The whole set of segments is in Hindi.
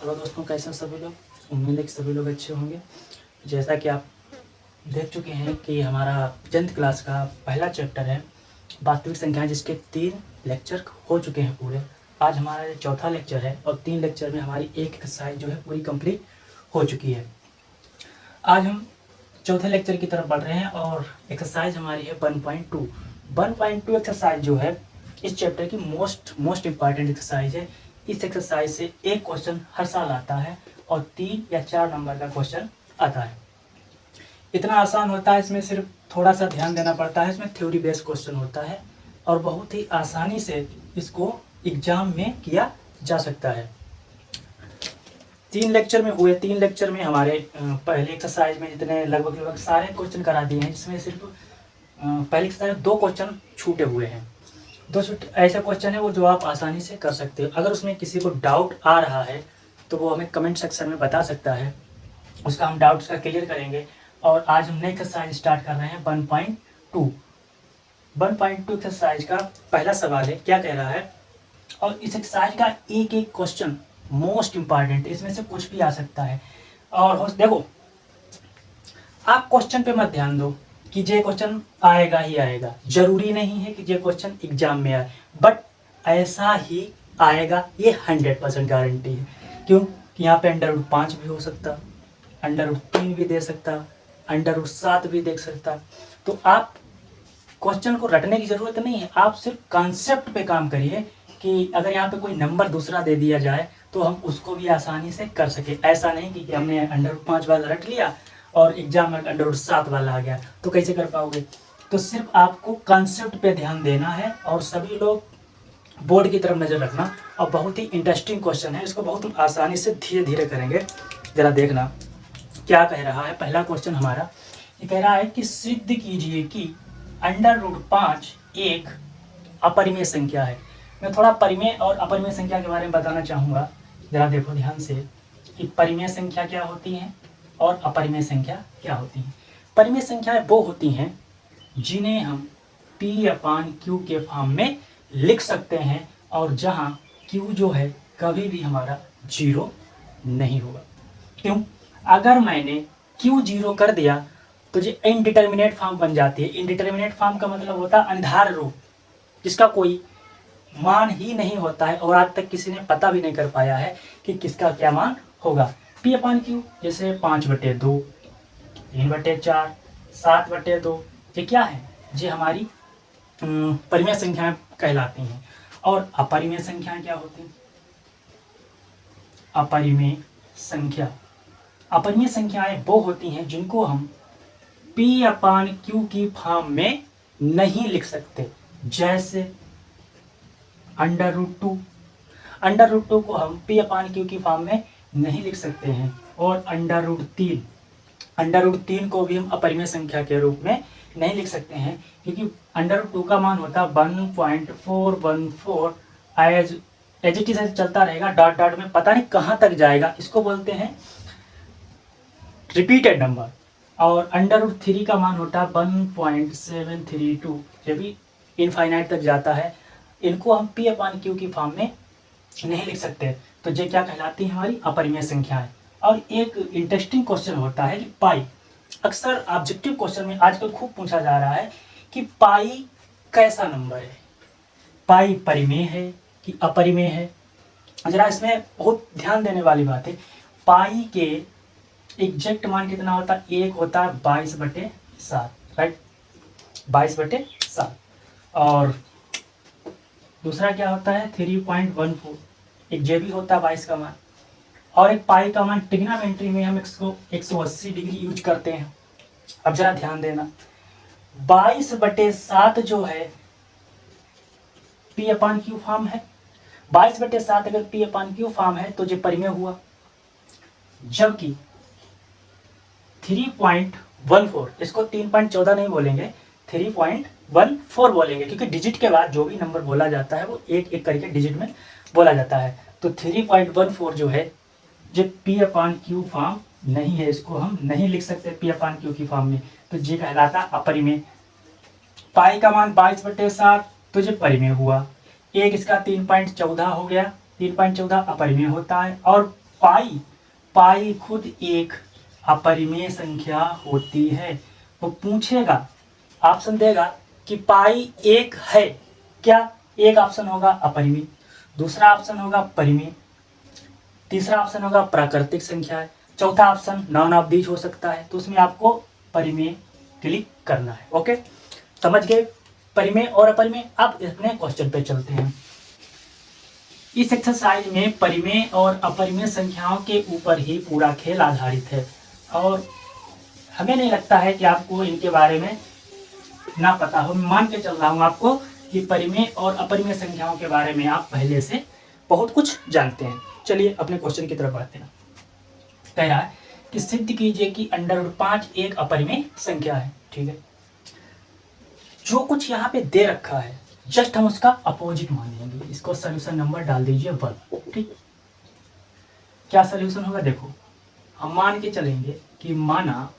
हेलो दोस्तों, कैसे हैं सभी लोग। उम्मीद है कि सभी लोग अच्छे होंगे। जैसा कि आप देख चुके हैं कि हमारा 10th क्लास का पहला चैप्टर है वास्तविक संख्याएं, जिसके 3 लेक्चर हो चुके हैं पूरे। आज हमारा ये चौथा लेक्चर है और 3 लेक्चर में हमारी एक एक्सरसाइज जो है पूरी कंप्लीट हो चुकी है। आज हम चौथे लेक्चर की तरफ बढ़ रहे हैं और एक्सरसाइज हमारी है 1.2। 1.2 एक्सरसाइज जो है इस चैप्टर की मोस्ट इम्पॉर्टेंट एक्सरसाइज है। इस एक्सरसाइज से एक क्वेश्चन हर साल आता है और 3 या 4 नंबर का क्वेश्चन आता है। इतना आसान होता है, इसमें सिर्फ थोड़ा सा ध्यान देना पड़ता है। इसमें थ्योरी बेस्ड क्वेश्चन होता है और बहुत ही आसानी से इसको एग्जाम में किया जा सकता है। 3 लेक्चर में हुए। 3 लेक्चर में हमारे पहले एक्सरसाइज में जितने लगभग सारे क्वेश्चन करा दिए हैं, जिसमें सिर्फ पहले एक्सरसाइज में 2 क्वेश्चन छूटे हुए हैं। 2 ऐसे क्वेश्चन है वो जो आप आसानी से कर सकते हो। अगर उसमें किसी को डाउट आ रहा है तो वो हमें कमेंट सेक्शन में बता सकता है, उसका हम डाउट्स का क्लियर करेंगे। और आज हम नई एक्सरसाइज स्टार्ट कर रहे हैं 1.2। 1.2 एक्सरसाइज का पहला सवाल है, क्या कह रहा है। और इस एक्सरसाइज का एक एक क्वेश्चन मोस्ट इंपॉर्टेंट है, इसमें से कुछ भी आ सकता है। और देखो, आप क्वेश्चन पे मत ध्यान दो कि ये क्वेश्चन आएगा ही आएगा। जरूरी नहीं है कि ये क्वेश्चन एग्जाम में आए, बट ऐसा ही आएगा, ये 100% गारंटी है। क्यों कि यहाँ पे √5 भी हो सकता, √3 भी दे सकता, √7 भी देख सकता। तो आप क्वेश्चन को रटने की ज़रूरत नहीं है, आप सिर्फ कॉन्सेप्ट पे काम करिए कि अगर यहाँ पे कोई नंबर दूसरा दे दिया जाए तो हम उसको भी आसानी से कर सके। ऐसा नहीं कि हमने √5 वाला रट लिया और एग्जाम में √7 वाला आ गया तो कैसे कर पाओगे। तो सिर्फ आपको कॉन्सेप्ट पे ध्यान देना है और सभी लोग बोर्ड की तरफ नज़र रखना। और बहुत ही इंटरेस्टिंग क्वेश्चन है, इसको बहुत आसानी से धीरे धीरे करेंगे। ज़रा देखना क्या कह रहा है। पहला क्वेश्चन हमारा ये कह रहा है कि सिद्ध कीजिए कि √5 एक अपरिमेय संख्या है। मैं थोड़ा परिमेय और अपरिमेय संख्या के बारे में बताना चाहूँगा। ज़रा देखो ध्यान से कि परिमेय संख्या क्या होती हैं और अपरिमेय संख्या क्या होती हैं। परिमेय संख्याएं वो होती हैं जिन्हें हम P/Q के फॉर्म में लिख सकते हैं और जहाँ Q जो है कभी भी हमारा 0 नहीं होगा। क्यों? अगर मैंने Q 0 कर दिया तो ये इनडिटर्मिनेट फॉर्म बन जाती है। इनडिटर्मिनेट फॉर्म का मतलब होता है अनिर्धार रूप, जिसका कोई मान ही नहीं होता है और आज तक किसी ने पता भी नहीं कर पाया है कि किसका क्या मान होगा। P/Q जैसे 5/2, 3/4, 7/2, ये क्या है? ये हमारी परिमेय संख्याएं कहलाती हैं। और अपरिमेय संख्याएं क्या होती हैं? अपरिमेय संख्याएं वो होती हैं जिनको हम P/Q की फॉर्म में नहीं लिख सकते। जैसे √2 को हम P/Q की फॉर्म में नहीं लिख सकते हैं। और √3 को भी हम अपरिमेय संख्या के रूप में नहीं लिख सकते हैं, क्योंकि √2 का मान होता है 1.414। एज इट इज चलता रहेगा, डॉट डॉट में पता नहीं कहाँ तक जाएगा। इसको बोलते हैं रिपीटेड नंबर। और √3 का मान होता है 1.732, ये भी इनफाइनाइट तक जाता है। इनको हम P/Q की फॉर्म में नहीं लिख सकते। तो ये क्या कहलाती है? हमारी अपरिमेय संख्याएं। और एक इंटरेस्टिंग क्वेश्चन होता है कि पाई। अक्सर ऑब्जेक्टिव क्वेश्चन में आजकल खूब पूछा जा रहा है कि पाई कैसा नंबर है, पाई परिमेय है कि अपरिमेय है। जरा इसमें बहुत ध्यान देने वाली बात है। पाई के एग्जैक्ट मान कितना होता है? एक होता है 22/7, राइट, 22/7। और दूसरा क्या होता है? 3.14, एक जे भी होता है 22 का मान। और एक पाई का मान ट्रिग्नोमेट्री में हम 180 डिग्री यूज करते हैं। अब जरा ध्यान देना, 22/7 जो है P/Q फॉर्म है। 22/7 अगर P/Q फॉर्म है तो ये परिमेय हुआ। जबकि 3.14, इसको 3.14 नहीं बोलेंगे, 3.14 बोलेंगे, क्योंकि डिजिट के बाद जो भी नंबर बोला जाता है वो एक एक करके डिजिट में बोला जाता है। तो 3.14 जो है ये P/Q फॉर्म नहीं है, इसको हम नहीं लिख सकते P/Q की फॉर्म में। तो ये कहलाता अपरिमेय। पाई का मान 22/7 तो ये परिमेय हुआ। एक इसका 3.14 हो गया, 3.14 अपरिमेय होता है। और पाई खुद एक अपरिमेय संख्या होती है। वो पूछेगा, ऑप्शन देगा कि पाई एक है क्या? एक ऑप्शन होगा अपरिमेय, दूसरा ऑप्शन होगा परिमेय, तीसरा ऑप्शन होगा प्राकृतिक संख्या है, चौथा ऑप्शन नॉन ऑफ दीज हो सकता है। तो उसमें आपको परिमेय क्लिक करना है। ओके, समझ गए परिमेय और अपरिमेय। अब अपने क्वेश्चन पे चलते हैं। इस एक्सरसाइज में परिमेय और अपरिमेय संख्याओं के ऊपर ही पूरा खेल आधारित है और हमें नहीं लगता है कि आपको इनके बारे में ना पता हो। मैं मान के चल रहा हूँ आपको कि परिमेय और अपरिमेय संख्याओं के बारे में आप पहले से बहुत कुछ जानते हैं। चलिए अपने क्वेश्चन की तरफ बढ़ते हैं। कह रहा है कि सिद्ध कीजिए कि √5 एक अपरिमेय संख्या है। ठीक है, जो कुछ यहाँ पे दे रखा है जस्ट हम उसका अपोजिट मानेंगे। इसको सोल्यूशन नंबर डाल दीजिए 1। ठीक, क्या सोल्यूशन होगा देखो, हम मान के चलेंगे कि माना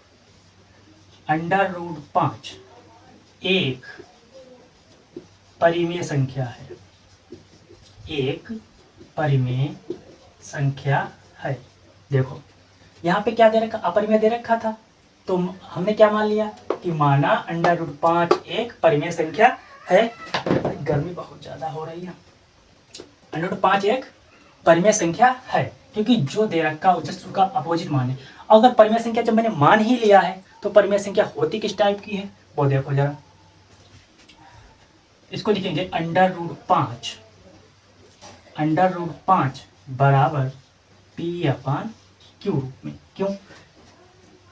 √5 एक परिमेय संख्या है, एक परिमेय संख्या है। देखो यहाँ पे क्या दे रखा, अपरिमेय दे रखा था, तो हमने क्या मान लिया कि माना √5 एक परिमेय संख्या है। गर्मी बहुत ज्यादा हो रही है। √5 एक परिमेय संख्या है क्योंकि जो दे रखा है जस्ट उसका अपोजिट माने। अगर परिमेय संख्या जब मैंने मान ही लिया है तो परिमेय संख्या होती किस टाइप की है वो देखो जरा। इसको लिखेंगे √5 बराबर P/Q रूप में। क्यों?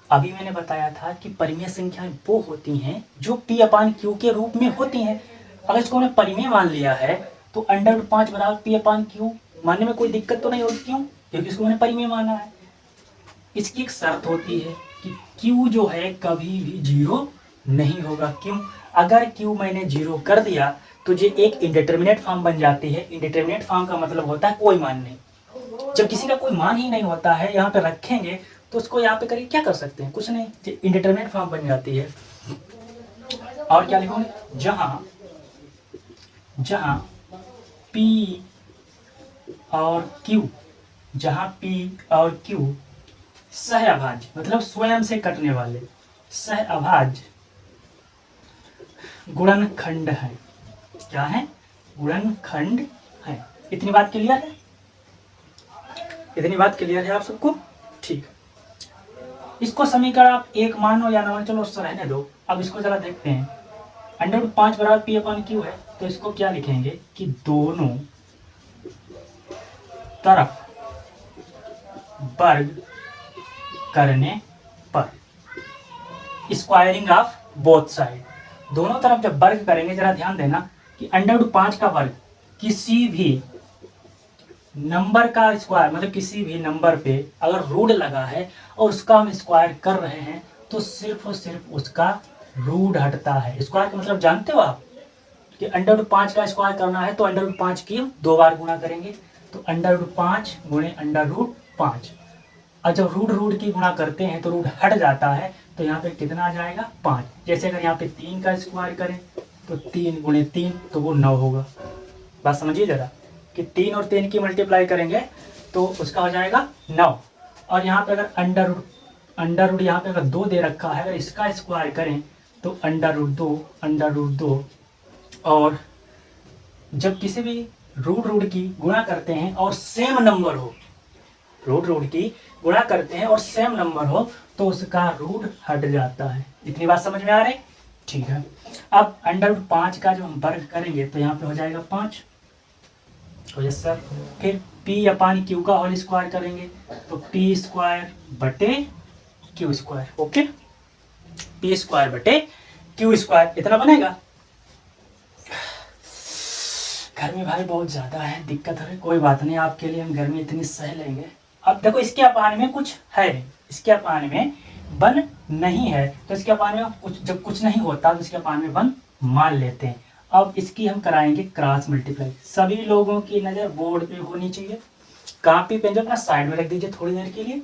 अभी मैंने बताया था कि परिमेय संख्याएं वो होती हैं जो P/Q के रूप में होती हैं। अगर इसको हमने परिमेय मान लिया है तो √5 बराबर P/Q मानने में कोई दिक्कत तो नहीं होगी। क्यों? क्योंकि इसको मैंने परिमेय माना है। इसकी एक शर्त होती है कि Q जो है कभी भी 0 नहीं होगा। क्यों? अगर Q मैंने 0 कर दिया तो ये एक इंडिटरमिनेट फॉर्म बन जाती है। इंडिटरमिनेट फॉर्म का मतलब होता है कोई मान नहीं। जब किसी का कोई मान ही नहीं होता है यहाँ पे रखेंगे तो उसको यहाँ पे करिए क्या कर सकते हैं, कुछ नहीं, इंडिटरमिनेट फॉर्म बन जाती है। और क्या लिखोगे, जहां P और Q, जहां P और Q सहअभाज्य मतलब स्वयं से कटने वाले सहअभाज्य गुणनखंड है। क्या है? गुणनखंड है। इतनी बात क्लियर है? इतनी बात क्लियर है आप सबको? ठीक। इसको समीकरण आप एक मानो या ना मानो, चलो उससे रहने दो। अब इसको जरा देखते हैं। √5 बराबर P/Q है तो इसको क्या लिखेंगे कि दोनों तरफ वर्ग करने पर, स्क्वायरिंग ऑफ बोथ साइड, दोनों तरफ जब वर्ग करेंगे, जरा ध्यान देना कि √5 का वर्ग किसी भी नंबर का स्क्वायर मतलब किसी भी नंबर पे अगर रूट लगा है और उसका हम स्क्वायर कर रहे हैं तो सिर्फ और सिर्फ उसका रूट हटता है। स्क्वायर का मतलब जानते हो आप कि √5 का स्क्वायर करना है तो √5 की 2 बार गुणा करेंगे तो √5 गुणे √5। और जब रूट की गुणा करते हैं तो रूट हट जाता है तो यहाँ पे कितना आ जाएगा 5। जैसे अगर यहाँ पे 3 का स्क्वायर करें तो 3 गुणे 3 तो वो 9 होगा। बात समझिए जरा कि 3 और 3 की मल्टीप्लाई करेंगे तो उसका हो जाएगा 9। और यहाँ पे अगर अंडर रूट यहाँ पे अगर 2 दे रखा है, अगर इसका स्क्वायर करें तो √2 और जब किसी भी रूट की गुणा करते हैं और सेम नंबर हो, रूट की गुणा करते हैं और सेम नंबर हो तो उसका रूट हट जाता है। इतनी बात समझ में आ रही? ठीक है। अब √5 का जब हम वर्ग करेंगे तो यहाँ पे हो जाएगा 5। Yes sir. फिर P/Q का होल स्क्वायर करेंगे तो P²/Q²। Okay, P²/Q²। इतना बनेगा। गर्मी भाई बहुत ज्यादा है, दिक्कत है। कोई बात नहीं, आपके लिए हम गर्मी इतनी सह लेंगे। अब देखो इसके अपान में कुछ है, इसके अपान में 1 नहीं है तो इसके अपान में कुछ, जब कुछ नहीं होता तो इसके अपान में 1 मान लेते हैं। अब इसकी हम कराएंगे क्रॉस मल्टीप्लाई। सभी लोगों की नज़र बोर्ड पे होनी चाहिए। कॉपी पेन जो अपना साइड में रख दीजिए थोड़ी देर के लिए,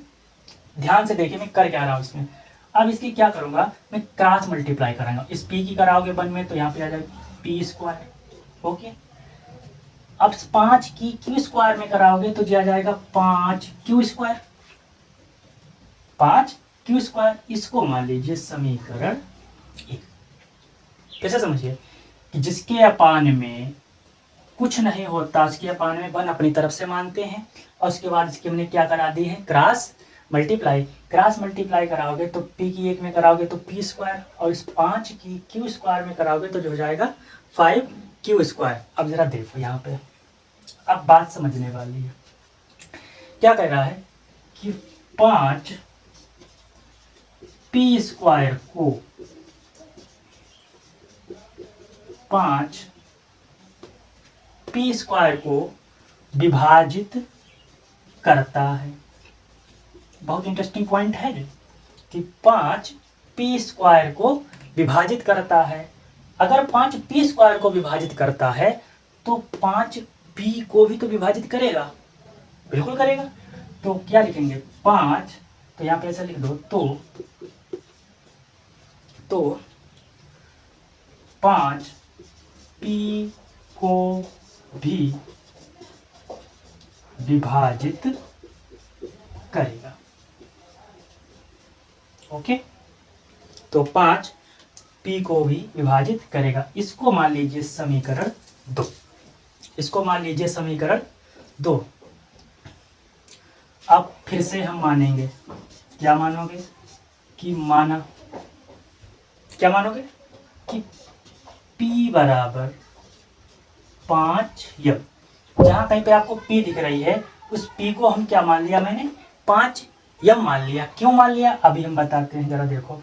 ध्यान से देखिए मैं कर क्या रहा हूँ इसमें। अब इसकी क्या करूँगा, मैं क्रॉस मल्टीप्लाई कराऊंगा। इस P की कराओगे 1 में तो यहाँ पे आ जाएगा P²। ओके, अब 5 की क्यू स्क्वायर में कराओगे तो दिया जाएगा 5 क्यू स्क्वायर, 5 क्यू स्क्वायर। इसको मान लीजिए समीकरण एक। कैसे समझिए कि जिसके अपान में कुछ नहीं होता उसके अपान में 1 अपनी तरफ से मानते हैं, और उसके बाद इसकी हमने क्या करा दी है, क्रॉस मल्टीप्लाई। क्रॉस मल्टीप्लाई कराओगे तो p की 1 में कराओगे तो p स्क्वायर, और इस 5 की q स्क्वायर में कराओगे तो जो हो जाएगा 5 क्यू स्क्वायर। अब जरा देखो यहाँ पे, अब बात समझने वाली है। क्या कह रहा है कि 5 p स्क्वायर को 5 p स्क्वायर को विभाजित करता है। बहुत इंटरेस्टिंग पॉइंट है कि 5 p स्क्वायर को विभाजित करता है। अगर 5 p स्क्वायर को विभाजित करता है तो 5 p को भी तो विभाजित करेगा, बिल्कुल करेगा। तो क्या लिखेंगे 5, तो यहाँ पे ऐसा लिख दो, तो 5 p को भी विभाजित करेगा। ओके, तो 5 p को भी विभाजित करेगा। इसको मान लीजिए समीकरण 2, इसको मान लीजिए समीकरण 2। अब फिर से हम मानेंगे, क्या मानोगे कि माना, क्या मानोगे कि p बराबर 5 यम, जहां कहीं पे आपको p दिख रही है उस p को हम क्या मान लिया, मैंने 5 यम मान लिया। क्यों मान लिया अभी हम बताते हैं, जरा देखो।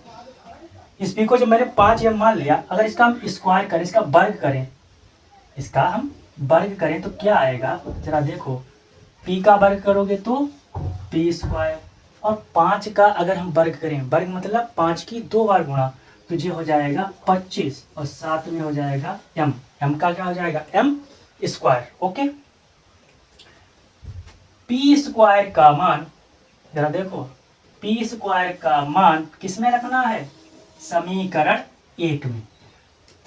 इस p को जब मैंने 5 यम मान लिया, अगर इसका हम स्क्वायर करें, इसका वर्ग करें, इसका हम वर्ग करें तो क्या आएगा, जरा देखो। p का वर्ग करोगे तो p स्क्वायर, और 5 का अगर हम वर्ग करें, वर्ग मतलब 5 की 2 बार गुणा, तो ये हो जाएगा 25, और साथ में हो जाएगा m, m का क्या हो जाएगा m square. Okay, p square का मान, जरा देखो, p स्क्वायर का मान किस में रखना है, समीकरण 1 में।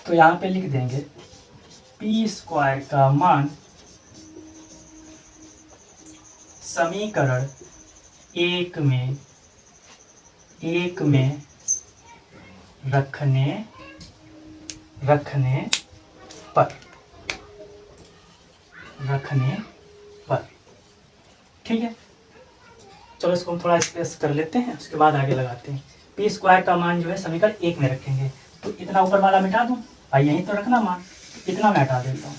तो यहाँ पे लिख देंगे p स्क्वायर का मान समीकरण 1 में रखने पर ठीक है। चलो इसको हम थोड़ा स्पेस कर लेते हैं, उसके बाद आगे लगाते हैं। p स्क्वायर का मान जो है समीकरण 1 में रखेंगे, तो इतना ऊपर वाला मिटा दूं, भाई यहीं तो रखना मान, इतना मैं हटा देता हूँ,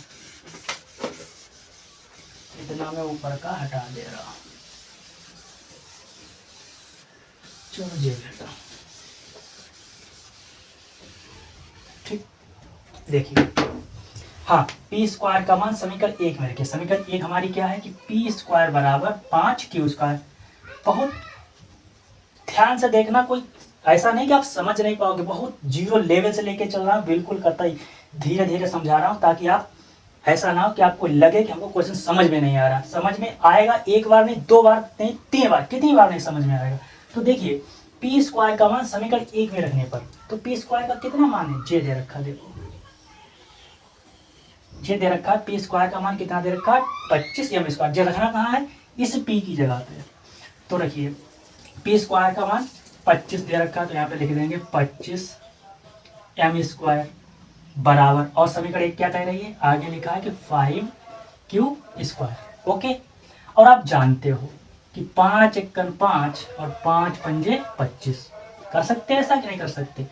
इतना मैं ऊपर का हटा दे रहा हूँ। चलो ये बेटा, ठीक, देखिए, हाँ, p स्क्वायर का मान समीकरण 1 में रखिए। समीकरण 1 हमारी क्या है कि p स्क्वायर बराबर 5 क्यू स्क्वायर। बहुत ध्यान से देखना, कोई ऐसा नहीं कि आप समझ नहीं पाओगे, बहुत जीरो लेवल से लेके चल रहा हूँ, बिल्कुल कतई धीरे धीरे समझा रहा हूँ, ताकि आप ऐसा ना हो कि आपको लगे कि हमको क्वेश्चन समझ में नहीं आ रहा। समझ में आएगा, एक बार नहीं, 2 बार नहीं, 3 बार, कितनी बार नहीं समझ में आएगा। तो देखिए, p स्क्वायर का मान समीकरण 1 में रखने पर, तो p स्क्वायर का कितना मान है, जे दे रखा, देखो जे दे रखा है। p स्क्वायर का मान कितना दे रखा है, 25 m स्क्वायर। जे रखना कहाँ है, इस p की जगह पे। तो रखिए, p स्क्वायर का मान 25 दे रखा है, तो यहाँ पे लिख देंगे 25 m स्क्वायर बराबर, और समीकरण 1 क्या कह रही है, आगे लिखा है कि 5 क्यू स्क्वायर। ओके, और आप जानते हो कि 5 एकन 5 और 5 पंजे 25, कर सकते हैं ऐसा कि नहीं कर सकते,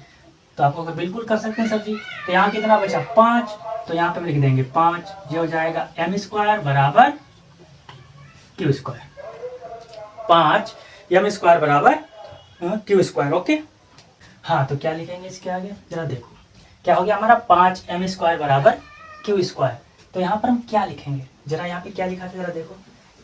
तो आप लोग बिल्कुल कर सकते हैं सर जी। तो यहाँ कितना बचा 5, तो यहाँ पे हम लिख देंगे 5, जो हो जाएगा m स्क्वायर बराबर क्यू स्क्वायर, 5 m स्क्वायर बराबर क्यू स्क्वायर। ओके, हाँ, तो क्या लिखेंगे इसके आगे, जरा देखो क्या हो गया हमारा, 5 m स्क्वायर बराबर क्यू स्क्वायर। तो यहाँ पर हम क्या लिखेंगे, जरा यहाँ पे क्या लिखा था, जरा देखो।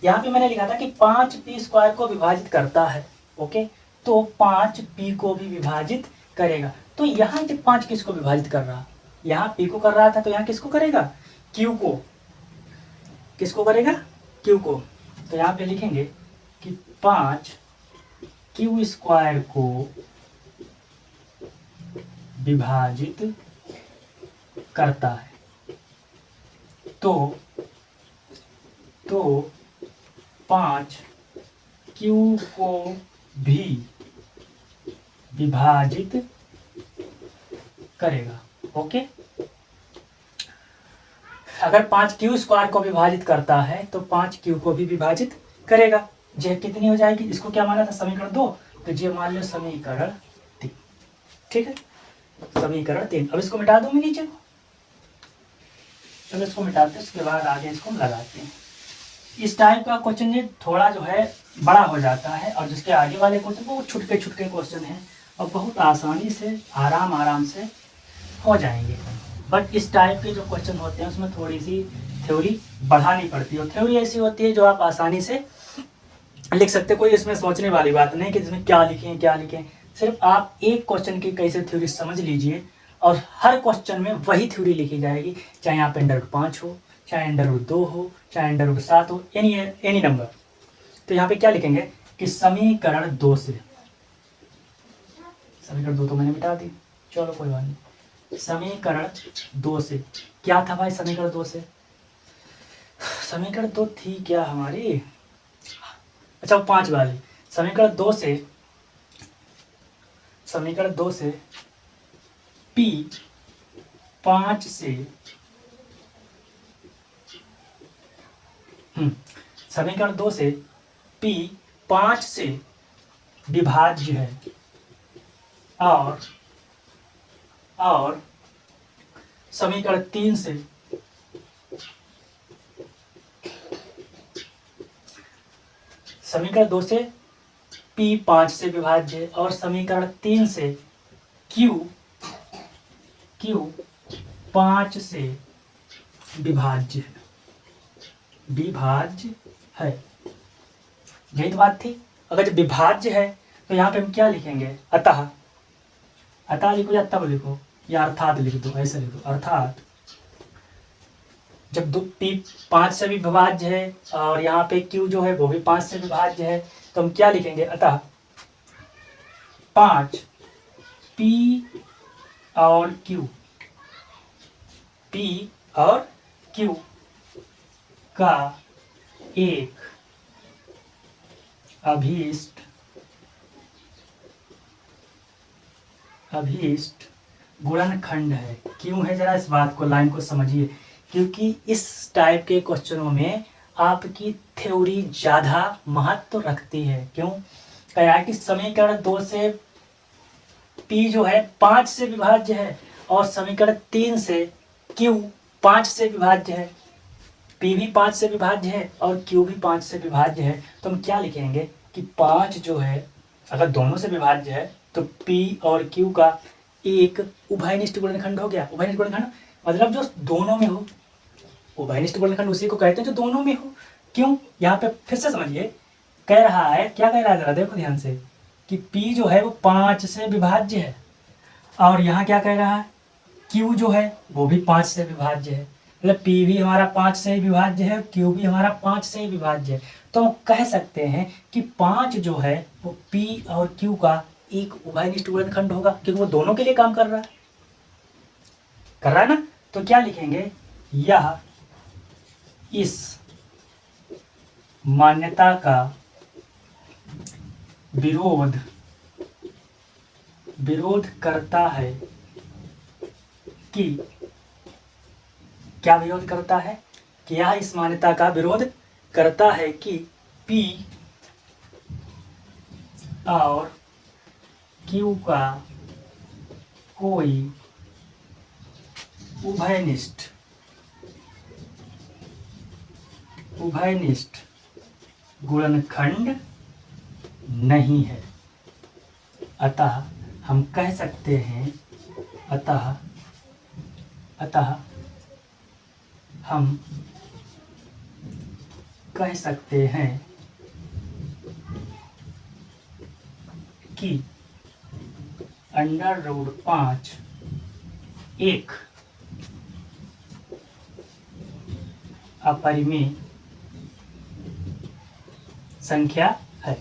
यहाँ पे मैंने लिखा था कि 5 p स्क्वायर को विभाजित करता है। ओके, तो 5 p को भी विभाजित करेगा। तो यहाँ जब 5 किसको विभाजित कर रहा, यहाँ p को कर रहा था, तो यहाँ किसको करेगा, q को, किसको करेगा, q को। तो यहाँ पे लिखेंगे कि 5 क्यू स्क्वायर को विभाजित करता है, तो तो 5 Q को भी विभाजित करेगा। ओके, अगर 5 Q स्क्वायर को विभाजित करता है तो 5 Q को भी विभाजित करेगा। यह कितनी हो जाएगी? इसको क्या माना था? समीकरण 2, तो ये मान लो समीकरण 3। ठीक है, समीकरण 3। अब इसको मिटा दूँ मैं नीचे को। चलो इसको मिटाते हैं, उसके बाद आगे इसको लगाते हैं। इस टाइप का क्वेश्चन ये थोड़ा जो है बड़ा हो जाता है, और जिसके आगे वाले क्वेश्चन बहुत छुटके छुटके क्वेश्चन हैं और बहुत आसानी से आराम से हो जाएंगे। बट इस टाइप के जो क्वेश्चन होते हैं उसमें थोड़ी सी थ्योरी बढ़ानी पड़ती है, और थ्योरी ऐसी होती है जो आप आसानी से लिख सकते। कोई इसमें सोचने वाली बात नहीं कि इसमें क्या लिखें। सिर्फ आप एक क्वेश्चन की कैसे थ्योरी समझ लीजिए, और हर क्वेश्चन में वही थ्योरी लिखी जाएगी, चाहे यहाँ पे √5 हो, चाहे √2 हो, चाहे √7 हो, एनी नंबर। तो यहाँ पे क्या लिखेंगे कि समीकरण 2 से, समीकरण 2 तो मैंने मिटा दी, चलो कोई बात नहीं। समीकरण 2 से क्या था भाई? समीकरण 2 से, समीकरण 2 थी क्या हमारी? अच्छा, 5 वाली। समीकरण 2 से P 5 से समीकरण 2 से P 5 से विभाज्य है, और समीकरण 3 से समीकरण 2 से P 5 से विभाज्य है, और समीकरण 3 से Q 5 से विभाज्य है। यही तो बात थी। अगर जब विभाज्य है तो यहाँ पे हम क्या लिखेंगे? अतः लिखो या तब लिखो या अर्थात लिख दो, ऐसे लिखो। अर्थात जब P 5 से भी विभाज्य है और यहाँ पे Q जो है वो भी 5 से विभाज्य है, तो हम क्या लिखेंगे? अतः 5 P और Q का एक अभीष्ट गुणनखंड है। क्यों है? जरा इस बात को, लाइन को समझिए, क्योंकि इस टाइप के क्वेश्चनों में आपकी थ्योरी ज़्यादा महत्व रखती है। क्यों? कह कि समीकरण 2 से P जो है 5 से विभाज्य है, और समीकरण 3 से Q 5 से विभाज्य है। P भी 5 से विभाज्य है और Q भी 5 से विभाज्य है। तो हम क्या लिखेंगे कि 5 जो है अगर दोनों से विभाज्य है तो P और Q का एक उभयनिष्ठ गुणनखंड हो गया। उभयनिष्ठ गुणनखंड मतलब जो दोनों में हो। उभयनिष्ठ गुणनखंड उसी को कहते हैं जो दोनों में हो। क्यों? यहाँ पे फिर से समझिए, कह रहा है, क्या कह रहा है, जरा देखो ध्यान से, कि P जो है वो 5 से विभाज्य है, और यहाँ क्या कह रहा है? Q जो है वो भी 5 से विभाज्य है। मतलब P भी हमारा 5 से ही विभाज्य है, Q भी हमारा 5 से ही विभाज्य है। तो हम कह सकते हैं कि 5 जो है वो P और Q का एक उभयनिष्ठ गुणनखंड होगा, क्योंकि वो दोनों के लिए काम कर रहा है ना। तो क्या लिखेंगे? यह इस मान्यता का विरोध करता है कि, क्या विरोध करता है? कि यह इस मान्यता का विरोध करता है कि P और Q का कोई उभयनिष्ठ गुणनखंड नहीं है। अतः हम कह सकते हैं हम कह सकते हैं कि √5 एक अपरिमेय संख्या है।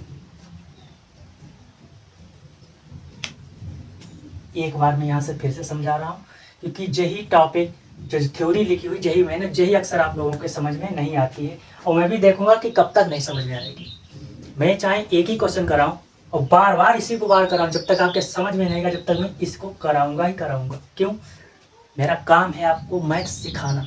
एक बार मैं यहाँ से फिर से समझा रहा हूँ, क्योंकि यही टॉपिक जो थ्योरी लिखी हुई यही मेहनत यही अक्सर आप लोगों के समझ में नहीं आती है, और मैं भी देखूंगा कि कब तक नहीं समझ में आएगी। मैं चाहे एक ही क्वेश्चन कराऊं और बार बार इसी को बार कराऊं, जब तक आपके समझ में नहीं आएगा जब तक मैं इसको कराऊंगा ही कराऊंगा। क्यों? मेरा काम है आपको मैथ्स सिखाना,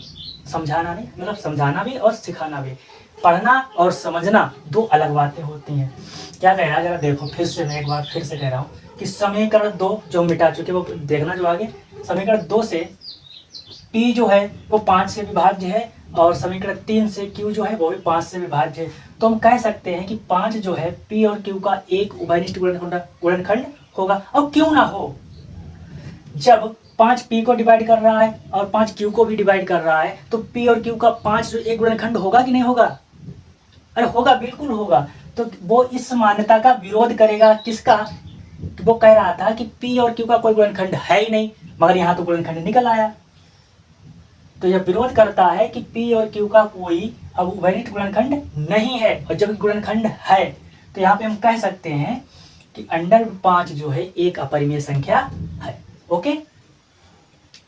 समझाना नहीं, मतलब समझाना भी और सिखाना भी। पढ़ना और समझना दो अलग बातें होती हैं। क्या कह रहा है जरा देखो, फिर से मैं एक बार फिर से कह रहा हूँ कि समीकरण 2 जो मिटा चुके वो देखना जो आगे, समीकरण 2 से P जो है वो 5 से विभाज्य है, और समीकरण 3 से Q जो है वो भी 5 से विभाज्य है। तो हम कह सकते हैं कि 5 जो है P और Q का एक उभयनिष्ठ गुणनखंड होगा। और क्यों ना हो, जब 5 P को डिवाइड कर रहा है और 5 Q को भी डिवाइड कर रहा है, तो P और Q का 5 जो एक गुणनखंड होगा कि नहीं होगा? अरे होगा, बिल्कुल होगा। तो वो इस मान्यता का विरोध करेगा, किसका? वो कह रहा था कि P और Q का कोई गुणनखंड है ही नहीं, मगर यहाँ तो गुणनखंड निकल आया। तो यह विरोध करता है कि P और Q का कोई अब उभयनिष्ठ गुणनखंड नहीं है, और जब गुणनखंड है तो यहाँ पे हम कह सकते हैं कि √5 जो है एक अपरिमेय संख्या है। ओके,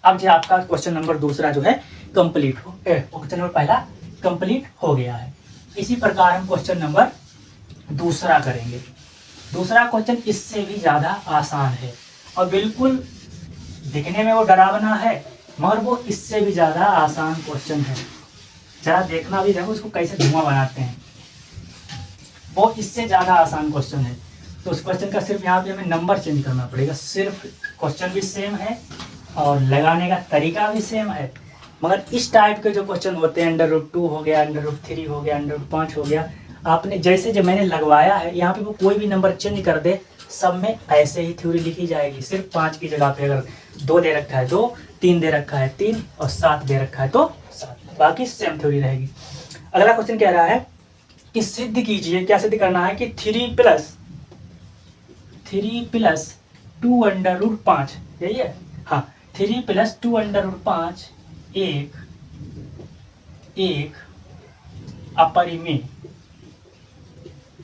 अब जो आपका क्वेश्चन नंबर दूसरा जो है कंप्लीट हो, क्वेश्चन नंबर पहला कंप्लीट हो गया है। इसी प्रकार हम क्वेश्चन नंबर दूसरा करेंगे। दूसरा क्वेश्चन इससे भी ज्यादा आसान है, और बिल्कुल दिखने में वो डरावना है, मगर वो इससे भी ज्यादा आसान क्वेश्चन है। जरा देखना भी, देखो उसको कैसे धुआं बनाते हैं। वो इससे ज्यादा आसान क्वेश्चन है। तो उस क्वेश्चन का सिर्फ यहाँ पे हमें नंबर चेंज करना पड़ेगा। सिर्फ क्वेश्चन भी सेम है और लगाने का तरीका भी सेम है, मगर इस टाइप के जो क्वेश्चन होते हैं, √2 हो गया, √3 हो गया, √5 हो गया, आपने जैसे जब मैंने लगवाया है यहाँ पे वो कोई भी नंबर चेंज कर दे, सब में ऐसे ही थ्योरी लिखी जाएगी। सिर्फ 5 की जगह पे अगर 2 दे रखा है 2, 3 दे रखा है 3 और 7 दे रखा है तो 7, बाकी सेम थ्योरी रहेगी। अगला क्वेश्चन कह रहा है कि सिद्ध कीजिए, क्या सिद्ध करना है कि 3 प्लस 2√5, यही है, हाँ, 3 प्लस 2√5 एक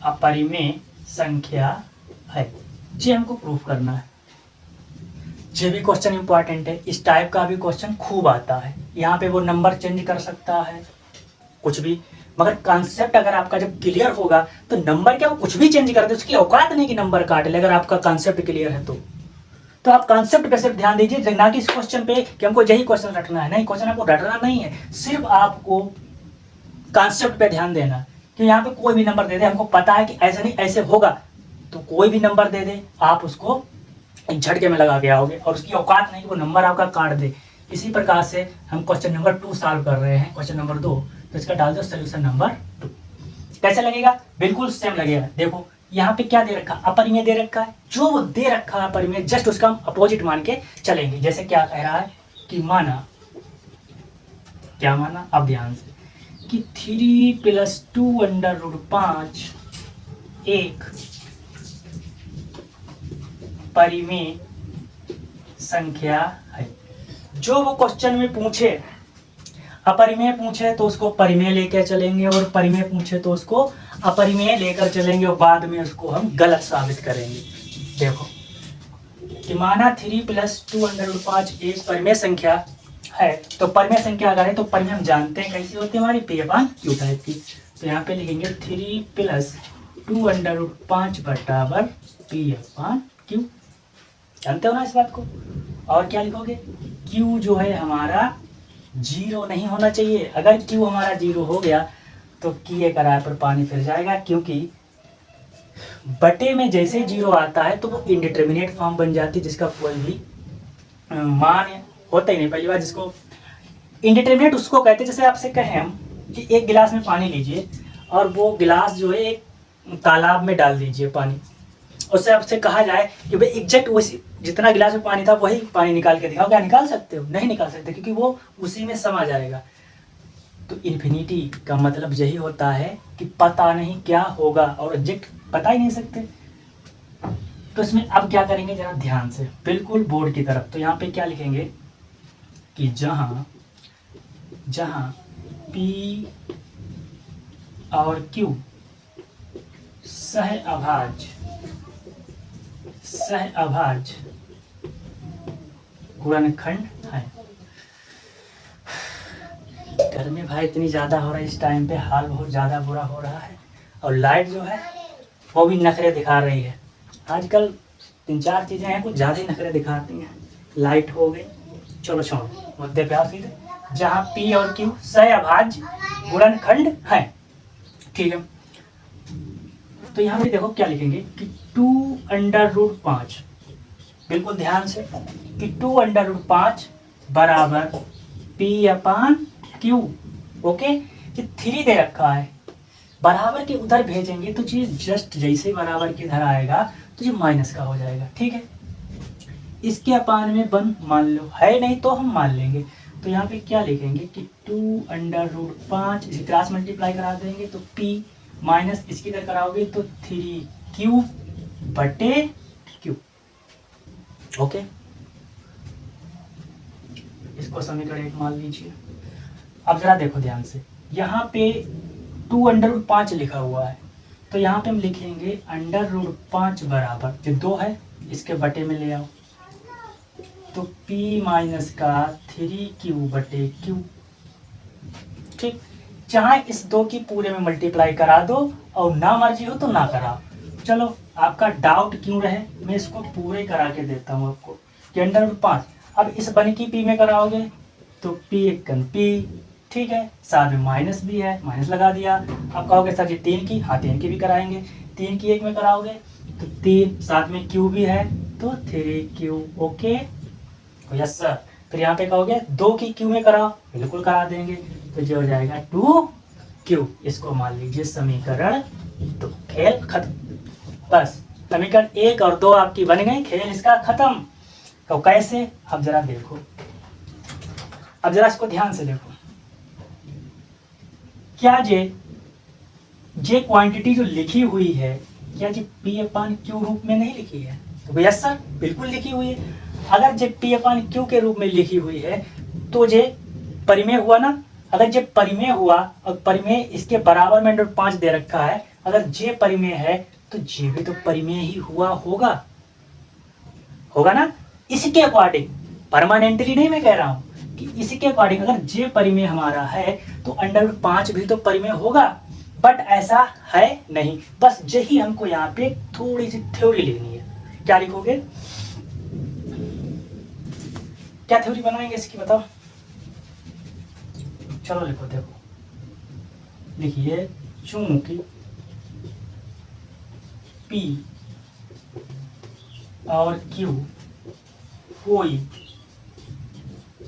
अपरिमेय संख्या है। ये हमको प्रूफ करना है। ये भी क्वेश्चन इंपॉर्टेंट है। इस टाइप का भी क्वेश्चन खूब आता है। यहाँ पे वो नंबर चेंज कर सकता है, कुछ भी, मगर कॉन्सेप्ट अगर आपका जब क्लियर होगा तो नंबर क्या वो कुछ भी चेंज कर दे, उसकी औकात नहीं कि नंबर काट ले। अगर आपका कॉन्सेप्ट क्लियर है तो आप कॉन्सेप्ट पे सिर्फ ध्यान दीजिए, ना कि इस क्वेश्चन पे कि हमको यही क्वेश्चन रटना है। नहीं, क्वेश्चन आपको रटना नहीं है, सिर्फ आपको कॉन्सेप्ट पे ध्यान देना। कि यहाँ पे कोई भी नंबर दे दे, हमको पता है कि ऐसा नहीं ऐसे होगा, तो कोई भी नंबर दे दे आप उसको झटके में लगा के आओगे, और उसकी औकात नहीं वो नंबर आपका काट दे। इसी प्रकार से हम क्वेश्चन नंबर 2 सॉल्व कर रहे हैं, क्वेश्चन नंबर 2, तो इसका डाल दो सोल्यूशन नंबर 2। कैसे लगेगा? बिल्कुल सेम लगेगा। देखो यहाँ पे क्या दे रखा, अपरिमेय दे रखा है, जो वो दे रखा है अपरिमेय, जस्ट उसका हम अपोजिट मान के चलेंगे। जैसे क्या कह रहा है कि माना, क्या माना, अब ध्यान से, कि 3 प्लस 2√5 एक परिमेय संख्या है। जो वो क्वेश्चन में पूछे, अपरिमेय पूछे तो उसको परिमेय लेकर चलेंगे, और परिमेय पूछे तो उसको अपरिमेय लेकर चलेंगे, और बाद में उसको हम गलत साबित करेंगे। देखो कि माना 3 प्लस 2√5 एक परिमेय संख्या है, तो परिमेय संख्या अगर है तो परिमेय हम जानते हैं कैसी होती है हमारी, P/Q टाइप की। तो यहाँ पे लिखेंगे 3 प्लस 2√5 बराबर P/Q, जानते हो ना इस बात को। और क्या लिखोगे, Q जो है हमारा 0 नहीं होना चाहिए। अगर Q हमारा 0 हो गया तो किए करार पर पानी फिर जाएगा, क्योंकि बटे में जैसे 0 आता है तो वो इंडिटरमिनेट फॉर्म बन जाती है, जिसका कोई भी मान होता ही नहीं। पहली बार जिसको इंडिटरमिनेट उसको कहते हैं, जैसे आपसे कहें हम कि एक गिलास में पानी लीजिए, और वो गिलास जो है एक तालाब में डाल दीजिए पानी, उससे आपसे कहा जाए कि भाई एग्जैक्ट उसी जितना गिलास में पानी था वही पानी निकाल के दिखाओ, क्या निकाल सकते हो? नहीं निकाल सकते, क्योंकि वो उसी में समा जाएगा। तो इन्फिनिटी का मतलब यही होता है कि पता नहीं क्या होगा, और एग्जैक्ट बता ही नहीं सकते। तो इसमें अब क्या करेंगे, जरा ध्यान से, बिल्कुल बोर्ड की तरफ। तो यहाँ पे क्या लिखेंगे कि जहां P और Q सह अभाज्य गुणनखंड है। गर्मी भाई इतनी ज़्यादा हो रहा है इस टाइम पे, हाल बहुत ज़्यादा बुरा हो रहा है। और लाइट जो है वो भी नखरे दिखा रही है। आजकल 3-4 चीज़ें हैं कुछ ज़्यादा ही नखरे दिखाती हैं। लाइट हो गई, चलो छोड़ो मुद्दे पे आओ सीधे। जहाँ पी और क्यू सहअभाज्य गुणनखंड है, ठीक है। तो यहाँ पे देखो क्या लिखेंगे कि 2√5, बिल्कुल ध्यान से, कि 2√5 बराबर P/Q। ओके, ये 3 दे रखा है, बराबर के उधर भेजेंगे तो चीज जस्ट जैसे बराबर के इधर आएगा तो ये माइनस का हो जाएगा, ठीक है। इसके अपान में 1 मान लो, है नहीं तो हम मान लेंगे। तो यहाँ पे क्या लिखेंगे कि 2√5 इसे क्रॉस मल्टीप्लाई करा देंगे तो P माइनस इसकी इधर कराओगे तो 3Q/Q। ओके, इसको समीकरण 1 मान लीजिए। अब जरा देखो ध्यान से, यहाँ पे 2√5 लिखा हुआ है, तो यहाँ पे हम लिखेंगे √5 बराबर जो 2 है इसके बटे में ले आओ, तो P माइनस का 3Q/Q, ठीक। चाहे इस 2 की पूरे में मल्टीप्लाई करा दो और ना मर्जी हो तो ना कराओ। चलो आपका डाउट क्यों रहे, मैं इसको पूरे करा के देता हूँ आपको कि √5। अब इस बन की P में कराओगे तो P एकन P, ठीक है, साथ में माइनस भी है, माइनस लगा दिया। अब कहोगे सर जी 3 की, हाँ 3 की भी कराएंगे। 3 की 1 में कराओगे तो 3, साथ में Q भी है तो 3Q। Okay, yes sir. फिर यहाँ पे कहोगे 2 की Q में कराओ, बिल्कुल करा देंगे, तो जो हो जाएगा 2Q। इसको मान लीजिए समीकरण 2। खेल खत्म, बस समीकरण 1 और 2 आपकी बन गई, खेल इसका खत्म। तो कैसे, अब जरा देखो, अब जरा इसको ध्यान से देखो, क्या जे क्वांटिटी जो लिखी हुई है क्या जी P/Q रूप में नहीं लिखी है? तो यस सर, बिल्कुल लिखी हुई है। अगर जे P/Q के रूप में लिखी हुई है तो जे परिमेय हुआ ना, अगर जे परिमेय हुआ और परिमेय इसके बराबर में √5 दे रखा है, अगर जे परिमेय है तो जे भी तो परिमेय ही हुआ होगा, होगा ना। इसके अकॉर्डिंग, परमानेंटली नहीं मैं कह रहा हूं, कि इसके अकॉर्डिंग अगर जे परिमेय हमारा है तो √5 भी तो परिमेय होगा, बट ऐसा है नहीं। बस यही हमको यहाँ पे थोड़ी सी थ्योरी लेनी है। क्या लिखोगे, क्या थ्योरी बनाएंगे इसकी बताओ? चलो लिखो, देखो लिखिए, चूंकि P और Q कोई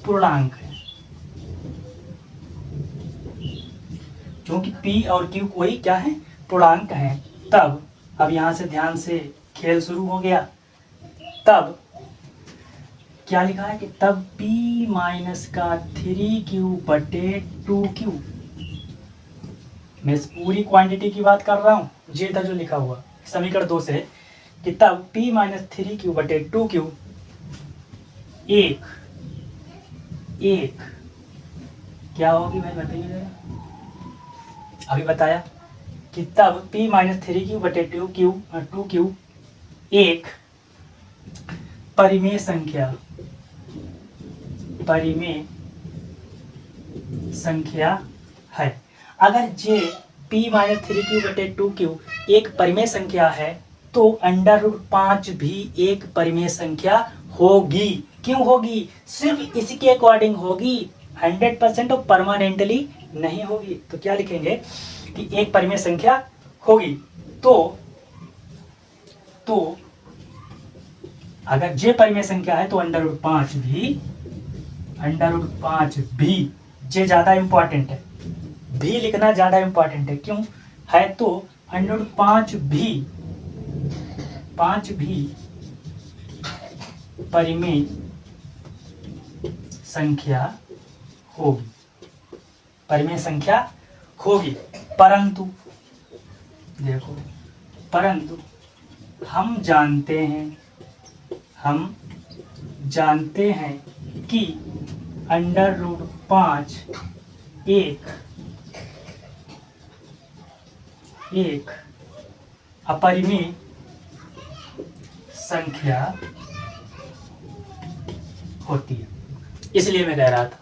पूर्णांक है, क्योंकि P और Q कोई क्या है, पूर्णांक है, तब, अब यहां से ध्यान से खेल शुरू हो गया, तब क्या लिखा है कि तब P माइनस का 3Q/2Q, मैं इस पूरी क्वांटिटी की बात कर रहा हूं, ये था जो लिखा हुआ समीकरण 2 से, कि तब P माइनस 3Q/2Q एक क्या होगी भाई बताइए जरा। अभी बताया कि तब P माइनस 3Q/2Q एक परिमेय संख्या है। अगर जे P माइनस 3Q/2Q एक परिमेय संख्या है तो √5 भी एक परिमेय संख्या होगी। क्यों होगी? सिर्फ इसके अकॉर्डिंग होगी, 100% और परमानेंटली नहीं होगी। तो क्या लिखेंगे कि एक परिमेय संख्या होगी, तो अगर जे परिमेय संख्या है तो √5 भी, जे ज्यादा इंपॉर्टेंट है, भी लिखना ज्यादा इंपॉर्टेंट है, क्यों है तो √5 भी परिमेय संख्या होगी, परिमेय संख्या होगी। परंतु देखो, परंतु हम जानते हैं कि √5 एक अपरिमेय संख्या होती है। इसलिए मैं कह रहा था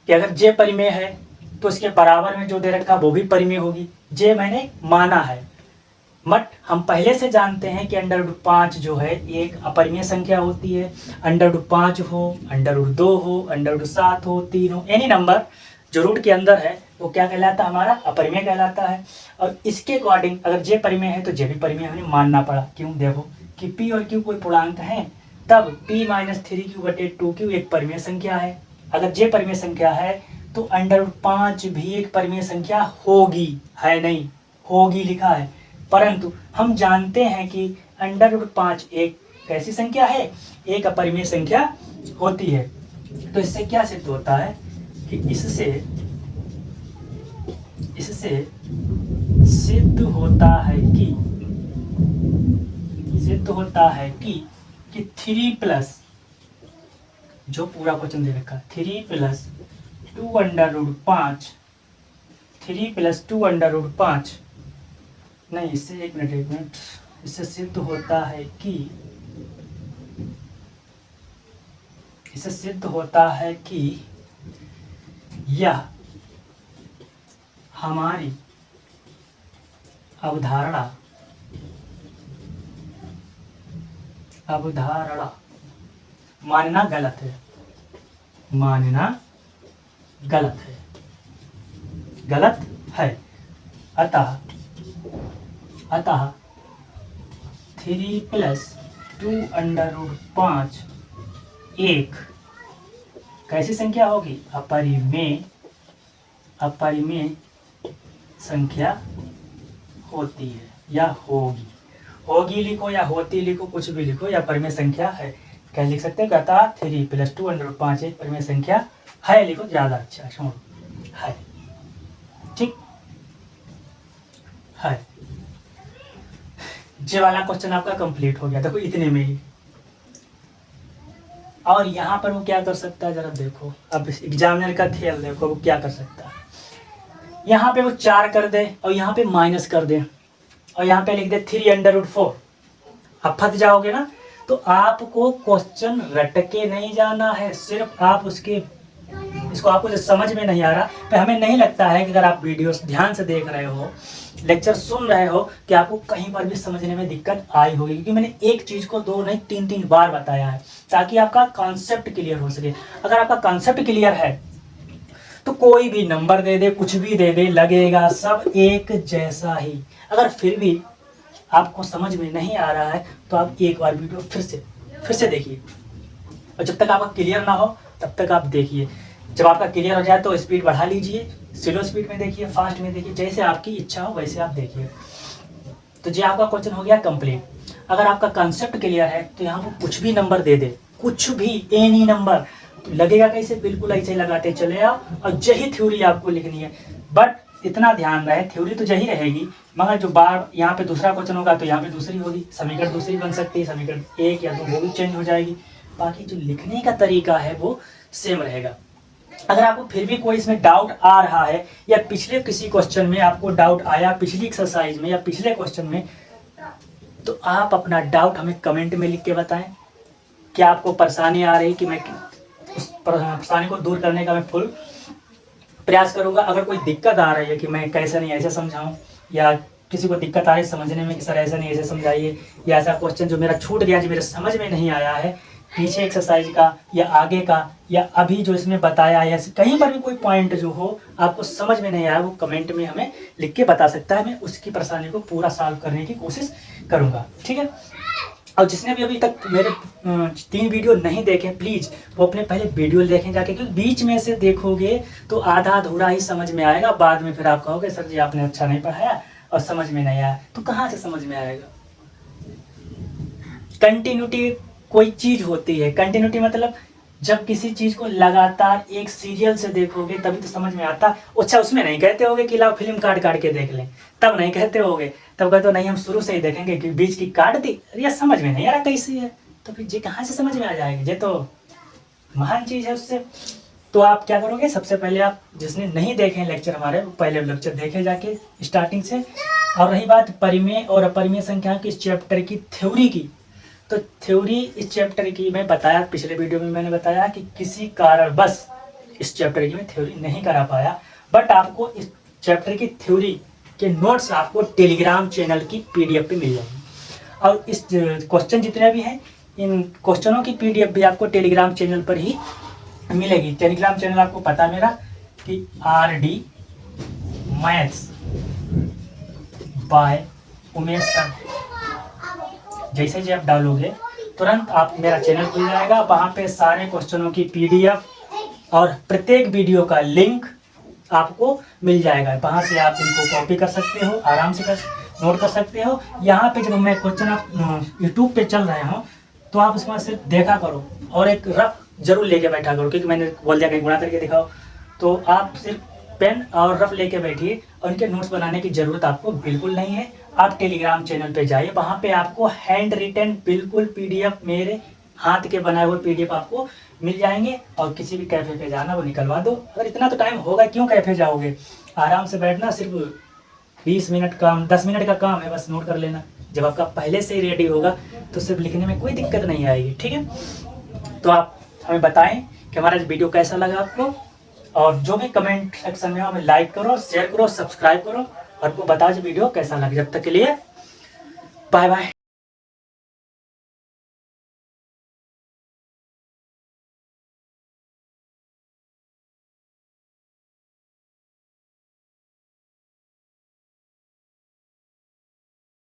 कि अगर जे परिमेय है तो उसके बराबर में जो दे रखा वो भी परिमेय होगी। जे मैंने माना है, बट हम पहले से जानते हैं कि √5 जो है एक अपरिमेय संख्या होती है। √5 हो, √2 हो, √7 हो, 3 हो, एनी नंबर जो रूट के अंदर है वो क्या कहलाता है, हमारा अपरिमेय कहलाता है। और इसके अकॉर्डिंग अगर जे परिमेय है तो जे भी परिमेय हमें मानना पड़ा। क्यों? देखो कि पी और क्यू कोई पूर्णांक है, तब p-3q/2q एक परिमेय संख्या है। अगर जे परिमेय संख्या है तो √5 भी एक परिमेय संख्या होगी, है नहीं, होगी लिखा है। परंतु हम जानते हैं कि √5 एक कैसी संख्या है, एक अपरिमेय संख्या होती है। तो इससे क्या सिद्ध होता है कि इससे सिद्ध होता है कि 3 प्लस जो पूरा क्वेश्चन दे रखा है 3 + 2√5 नहीं, इससे एक मिनट इससे सिद्ध होता है कि यह हमारी अवधारणा मानना गलत है। अतः 3 + 2√5 एक कैसी संख्या होगी, अपरिमेय संख्या होती है या होगी लिखो या होती लिखो, कुछ भी लिखो, या परिमेय संख्या है। क्या लिख सकते हैं, अतः 3 + 2√5 एक परिमेय संख्या है, लिखो ज्यादा अच्छा है। ठीक है, जे वाला क्वेश्चन आपका कंप्लीट हो गया। देखो इतने में ही। और यहाँ पर वो क्या कर सकता है, जरा देखो, अब एग्जामिनर का खेल देखो वो क्या कर सकता है। यहाँ पे वो 4 कर दे और यहाँ पे माइनस कर दे और यहाँ पे लिख दे 3√4। अब फंस जाओगे ना। तो आपको क्वेश्चन रट के नहीं जाना है, सिर्फ आप इसको आपको जो समझ में नहीं आ रहा, तो हमें नहीं लगता है कि अगर आप वीडियो ध्यान से देख रहे हो, लेक्चर सुन रहे हो, कि आपको कहीं पर भी समझने में दिक्कत आई होगी। क्योंकि मैंने एक चीज को 2 नहीं 3 बार बताया है ताकि आपका कॉन्सेप्ट क्लियर हो सके। अगर आपका कॉन्सेप्ट क्लियर है तो कोई भी नंबर दे दे, कुछ भी दे दे, लगेगा सब एक जैसा ही। अगर फिर भी आपको समझ में नहीं आ रहा है तो आप एक बार वीडियो फिर से देखिए, और जब तक आपका क्लियर ना हो तब तक आप देखिए। जब आपका क्लियर हो जाए तो स्पीड बढ़ा लीजिए, स्लो स्पीड में देखिए, फास्ट में देखिए, जैसे आपकी इच्छा हो वैसे आप देखिए। तो जो आपका क्वेश्चन हो गया कंप्लीट। अगर आपका कॉन्सेप्ट क्लियर है तो यहाँ पर कुछ भी नंबर दे दे, कुछ भी एनी नंबर, तो लगेगा कैसे, बिल्कुल ऐसे लगाते चले आओ और यही थ्योरी आपको लिखनी है। बट इतना ध्यान रहे, थ्योरी तो यही रहेगी, मगर जो बार यहाँ पे दूसरा क्वेश्चन होगा तो यहाँ पे दूसरी होगी, समीकरण दूसरी बन सकती है, समीकरण 1 या 2 वो भी चेंज हो जाएगी। बाकी जो लिखने का तरीका है वो सेम रहेगा। अगर आपको फिर भी कोई इसमें डाउट आ रहा है, या पिछले किसी क्वेश्चन में आपको डाउट आया, पिछली एक्सरसाइज में या पिछले क्वेश्चन में, तो आप अपना डाउट हमें कमेंट में लिख के बताएं। क्या आपको परेशानी आ रही कि मैं उस परेशानी को दूर करने का मैं फुल प्रयास करूंगा। अगर कोई दिक्कत आ रही है कि मैं कैसे नहीं ऐसे समझाऊं, या किसी को दिक्कत आ रही है समझने में कि सर ऐसा नहीं ऐसे समझाइए, या ऐसा क्वेश्चन जो मेरा छूट गया, जो मेरे समझ में नहीं आया है, पीछे एक्सरसाइज का या आगे का या अभी जो इसमें बताया है, कहीं पर भी कोई पॉइंट जो हो आपको समझ में नहीं आया, वो कमेंट में हमें लिख के बता सकता है। मैं उसकी परेशानी को पूरा सॉल्व करने की कोशिश करूँगा, ठीक है। और जिसने भी अभी तक मेरे 3 वीडियो नहीं देखे, प्लीज़ वो अपने पहले वीडियो देखें जाके, क्योंकि बीच में से देखोगे तो आधा अधूरा ही समझ में आएगा। बाद में फिर आप कहोगे सर जी आपने अच्छा नहीं पढ़ाया और समझ में नहीं आया, तो कहाँ से समझ में आएगा। कंटिन्यूटी कोई चीज़ होती है, कंटिन्यूटी मतलब जब किसी चीज़ को लगातार एक सीरियल से देखोगे तभी तो समझ में आता। अच्छा, उसमें नहीं कहते होगे कि लाओ फिल्म काट के देख लें, तब नहीं कहते होगे, तब कहते हो नहीं हम शुरू से ही देखेंगे कि बीच की काट दी, अरे यार समझ में नहीं आ रहा कैसी है, तो फिर ये कहाँ से समझ में आ जाएगी, ये तो महान चीज़ है उससे। तो आप क्या करोगे, सबसे पहले आप जिसने नहीं देखे लेक्चर हमारे, पहले लेक्चर देखे जाके स्टार्टिंग से। और रही बात परिमेय और अपरिमेय संख्या की, इस चैप्टर की थ्योरी की, तो थ्योरी इस चैप्टर की मैं बताया, पिछले वीडियो में मैंने बताया कि किसी कारणवश इस चैप्टर की मैं थ्योरी नहीं करा पाया, बट आपको इस चैप्टर की थ्योरी के नोट्स आपको टेलीग्राम चैनल की पीडीएफ पे मिल जाएंगे। और इस क्वेश्चन जितने भी हैं, इन क्वेश्चनों की पीडीएफ भी आपको टेलीग्राम चैनल पर ही मिलेगी। टेलीग्राम चैनल आपको पता मेरा कि RD maths by Umesh sir. जैसे ही आप डालोगे तुरंत आप मेरा चैनल खुल जाएगा, वहाँ पे सारे क्वेश्चनों की पीडीएफ और प्रत्येक वीडियो का लिंक आपको मिल जाएगा। वहाँ से आप इनको कॉपी कर सकते हो, आराम से नोट कर सकते हो। यहाँ पे जब मैं क्वेश्चन आप यूट्यूब पे चल रहे हो तो आप उसमें सिर्फ देखा करो और एक रफ जरूर लेके बैठा करो, क्योंकि मैंने बोल दिया कहीं गुणा करके दिखाओ, तो आप सिर्फ पेन और रफ लेके बैठिए और उनके नोट्स बनाने की ज़रूरत आपको बिल्कुल नहीं है। आप टेलीग्राम चैनल पे जाइए, वहाँ पे आपको हैंड रिटन बिल्कुल पीडीएफ, मेरे हाथ के बनाए हुए पीडीएफ आपको मिल जाएंगे। और किसी भी कैफ़े पे जाना वो निकलवा दो। अगर इतना तो टाइम होगा, क्यों कैफ़े जाओगे, आराम से बैठना, सिर्फ 20 मिनट काम 10 मिनट का काम है, बस नोट कर लेना। जब आपका पहले से ही रेडी होगा तो सिर्फ लिखने में कोई दिक्कत नहीं आएगी, ठीक है। तो आप हमें बताएं कि हमारा वीडियो कैसा लगा आपको, और जो भी कमेंट सेक्शन में हमें लाइक करो, शेयर करो, सब्सक्राइब करो, और को बताओ वीडियो कैसा लगा। जब तक के लिए बाय बाय।